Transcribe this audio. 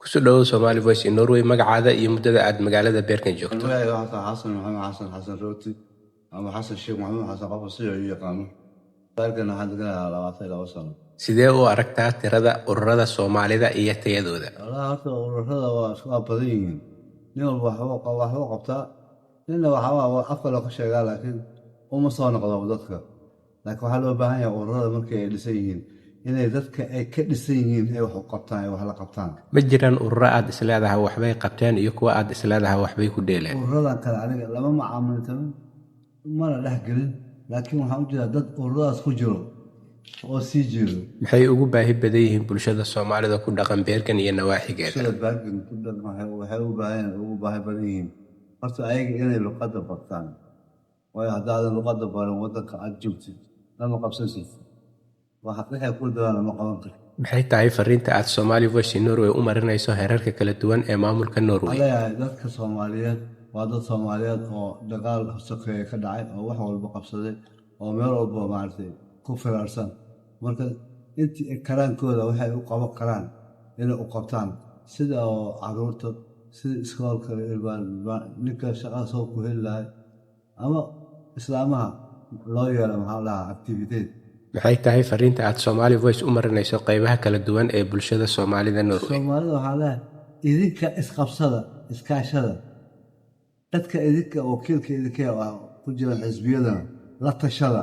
Ku soo dhawow Somali Voice in Norway magacaada iyo muddada aad magaalada Bergen joogto. الولاية حسن محمد حسن روتي أما حسن الشيخ محمد حسن قفص سيعي يقامه باركنا حدنا على وصل وصل Sidee u aragtaa tirada ururada Soomaalida iyo tayadooda? الله أكثر هذا وأسباب بديهين نيل وحوق قبطاء لأنه وحوا أفضل وكشة قال لكن هم صانع قضاء ضدك لكن حلو بهاي ururada markay dhisan yihiin inay dadka ay ka dhisan yihiin ay wax u qabtaan ay wax la qabtaan Ma jiraan ururo aad isleedahay waxbay qabteen iyo kuwa aad isleedahay waxbay ku dheeleen? ururadan kale aniga lama macaamiltan mana dhex gelin laakiin waxaan u jeedaa dad ururadaas ku jiro oo sii jiro Maxay ugu baahi badan yihiin bulshada Soomaalida ku dhaqan Bergen iyo nawaaxigeeda? sida baagin ku dhan waxay ugu baahi badan yihiin horta ayaga inay luqadda bartaan waayo haddaadan luqadda baran waddanka aad joogtid lama qabsansid waxay ku dawaan lama qaban karo Maxay tahay fariinta aad Somali Voice in Norway u marinayso heerarka kala duwan ee maamulka Norway? leeyahay dadka Soomaaliyeed waa dad Soomaaliyeed oo dagaal sokeeye ka dhacay oo wax walba qabsaday oo meel walba maartay ku firaarsan marka intii karaankooda waxay u qaban karaan inay u qabtaan sida oo caruurta sida iskoolka ninka shaqada soo ku heli lahay ama islaamaha loo yeelo maxaa la dhahaa activity Maxay tahay fariinta aad Somali Voice u marinayso qaybaha kala duwan ee bulshada Soomaalida Norway? Soomaalida waxaa leeyahay idinka isqabsada iskaashada dadka idinka wakiilka idinka ku jira xisbiyadana la tashada